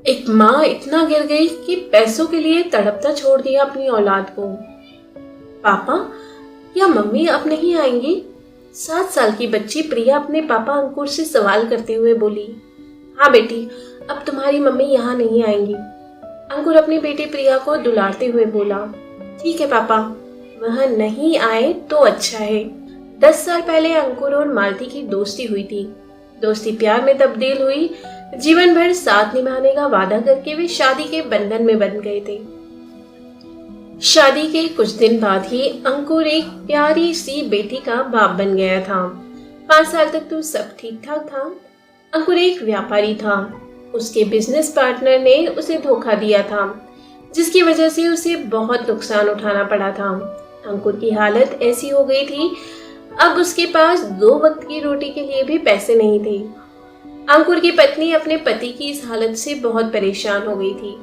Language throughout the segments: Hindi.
एक माँ इतना गिर गई कि पैसों के लिए तड़पता छोड़ दिया अपनी औलाद को। पापा, क्या मम्मी अब नहीं आएंगी? 7 साल की बच्ची प्रिया अपने पापा अंकुर से सवाल करते हुए बोली। हाँ बेटी, अब तुम्हारी मम्मी यहाँ नहीं आएंगी। अंकुर अपनी बेटी प्रिया को दुलारते हुए बोला। ठीक है पापा, वह नहीं आए तो अच्छा है। 10 साल पहले अंकुर और मालती की दोस्ती हुई थी। दोस्ती प्यार में तब्दील हुई। जीवन भर साथ निभाने का वादा करके वे शादी के बंधन में बंध गए थे। शादी के कुछ दिन बाद ही अंकुर एक प्यारी सी बेटी का बाप बन गया था। 5 साल तक तो सब ठीक ठाक था। अंकुर एक व्यापारी था। उसके बिजनेस पार्टनर ने उसे धोखा दिया था, जिसकी वजह से उसे बहुत नुकसान उठाना पड़ा था। अंकुर की हालत ऐसी हो गई थी, अब उसके पास 2 वक्त की रोटी के लिए भी पैसे नहीं थे। अंकुर की पत्नी अपने पति की इस हालत से बहुत परेशान हो गई थी।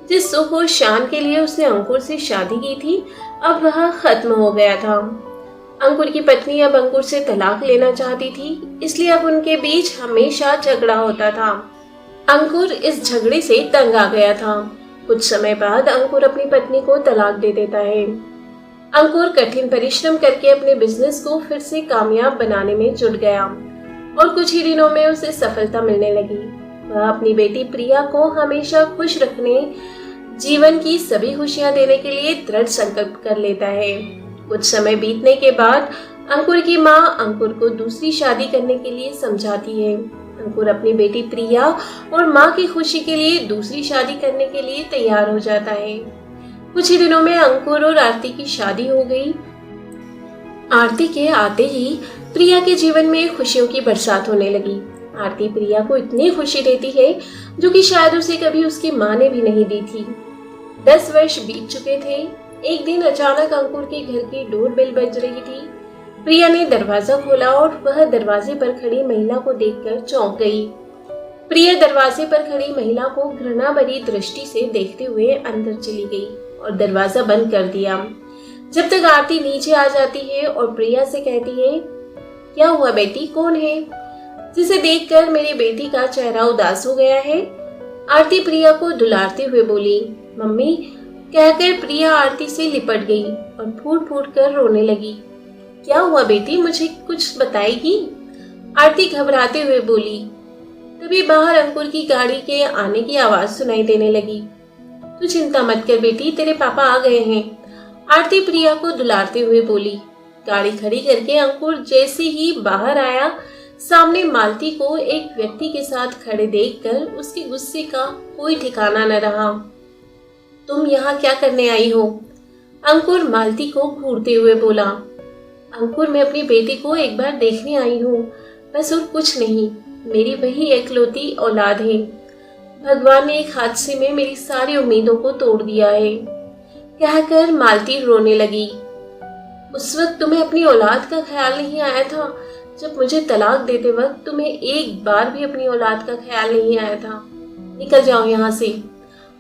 जिस सुख और शान के लिए उसने अंकुर से शादी की थी, अब वह खत्म हो गया था। अंकुर की पत्नी अब अंकुर से तलाक लेना चाहती थी, इसलिए अब उनके बीच हमेशा झगड़ा होता था। अंकुर इस झगड़े से तंग आ गया था। कुछ समय बाद अंकुर अपनी पत्नी को तलाक दे देता है। अंकुर कठिन परिश्रम करके अपने बिजनेस को फिर से कामयाब बनाने में जुट गया और कुछ ही दिनों में उसे सफलता मिलने लगी। वह अपनी बेटी प्रिया को हमेशा खुश रखने, जीवन की सभी खुशियां देने के लिए दृढ़ संकल्प कर लेता है। कुछ समय बीतने के बाद अंकुर की मां अंकुर को दूसरी शादी करने के लिए समझाती है। अंकुर अपनी बेटी प्रिया और मां की खुशी के लिए दूसरी शादी करने के लिए तैयार हो जाता है। कुछ ही दिनों में अंकुर और आरती की शादी हो गई। आरती के आते ही प्रिया के जीवन में खुशियों की बरसात होने लगी। आरती प्रिया को इतनी खुशी देती है जो कि शायद उसे कभी उसकी मां ने भी नहीं दी थी। 10 वर्ष बीत चुके थे। एक दिन अचानक अंकुर के घर की डोरबेल बज रही थी। प्रिया ने दरवाजा खोला और वह दरवाजे पर खड़ी महिला को देखकर चौंक गई। प्रिया दरवाजे पर खड़ी महिला को घृणा भरी दृष्टि से देखते हुए अंदर चली गई और दरवाजा बंद कर दिया। जब तक आरती नीचे आ जाती है और प्रिया से कहती है, क्या हुआ बेटी, कौन है जिसे देखकर मेरी बेटी का चेहरा उदास हो गया है? आरती प्रिया को दुलारते हुए बोली। मम्मी कहकर प्रिया आरती से लिपट गई और फूट फूट कर रोने लगी। क्या हुआ बेटी, मुझे कुछ बताएगी? आरती घबराते हुए बोली। तभी बाहर अंकुर की गाड़ी के आने की आवाज सुनाई देने लगी। तू चिंता मत कर बेटी, तेरे पापा आ गए हैं, आरती प्रिया को दुलारते हुए बोली। गाड़ी खड़ी करके अंकुर जैसे ही बाहर आया, सामने मालती को एक व्यक्ति के साथ खड़े देखकर उसके गुस्से का कोई ठिकाना न रहा। तुम यहाँ क्या करने आई हो? अंकुर मालती को घूरते हुए बोला। अंकुर, मैं अपनी बेटी को एक बार देखने आई हूँ, बस और कुछ नहीं। मेरी वही एकलौती औलाद है। भगवान ने एक हादसे में मेरी सारी उम्मीदों को तोड़ दिया है, कहकर मालती रोने लगी। उस वक्त तुम्हें अपनी औलाद का ख्याल नहीं आया था? जब मुझे तलाक देते वक्त तुम्हें एक बार भी अपनी औलाद का ख्याल नहीं आया था? निकल जाओ यहाँ से,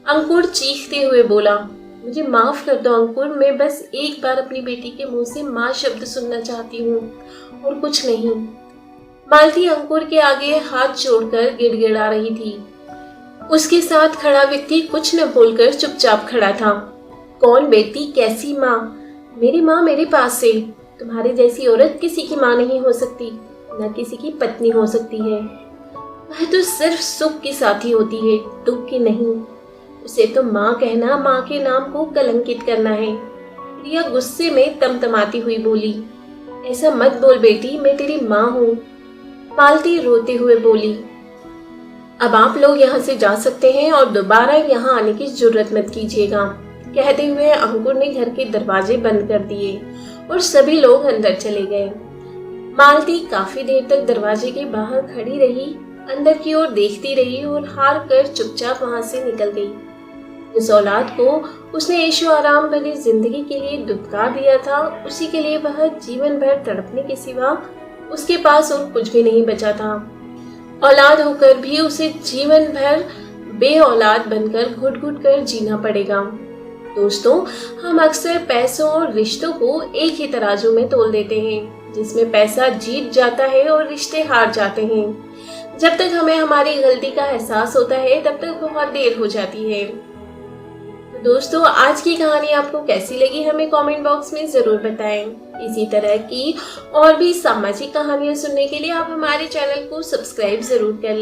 अंकुर चीखते हुए बोला। मुझे माफ कर दो अंकुर, मैं बस एक बार अपनी बेटी के मुंह से माँ शब्द सुनना चाहती हूँ और कुछ नहीं। मालती अंकुर के आगे हाथ जोड़कर गिड़गिड़ा रही थी। उसके साथ खड़ा व्यक्ति कुछ न बोलकर चुपचाप खड़ा था। कौन बेटी, कैसी माँ? मेरी माँ मेरे पास है। तुम्हारे जैसी औरत किसी की माँ नहीं हो सकती, न किसी की पत्नी हो सकती है। वह तो सिर्फ सुख की साथी होती है, दुख की नहीं। उसे तो माँ कहना माँ के नाम को कलंकित करना है। प्रिया गुस्से में तमतमाती हुई बोली। ऐसा मत बोल बेटी, मैं तेरी माँ हूँ, मालती रोते हुए बोली। अब आप लोग यहाँ से जा सकते हैं और दोबारा यहाँ आने की जरूरत मत कीजिएगा, कहते हुए अंकुर ने घर के दरवाजे बंद कर दिए और सभी लोग अंदर चले गए। मालती काफी देर तक दरवाजे के बाहर खड़ी रही, अंदर की ओर देखती रही और हार कर चुपचाप वहां से निकल गई। जिस औलाद को उसने ऐशो आराम भरी जिंदगी के लिए दुत्कार दिया था, उसी के लिए वह जीवन भर तड़पने के सिवा उसके पास और कुछ भी नहीं बचा था। औलाद होकर भी उसे जीवन भर बे औलाद बनकर घुट घुट कर जीना पड़ेगा। दोस्तों, हम अक्सर पैसों और रिश्तों को एक ही तराजू में तोल देते हैं, जिसमें पैसा जीत जाता है और रिश्ते हार जाते हैं। जब तक हमें हमारी गलती का एहसास होता है तब तक बहुत देर हो जाती है। तो दोस्तों, आज की कहानी आपको कैसी लगी हमें कमेंट बॉक्स में ज़रूर बताएं। इसी तरह की और भी सामाजिक कहानियां सुनने के लिए आप हमारे चैनल को सब्सक्राइब ज़रूर कर लें।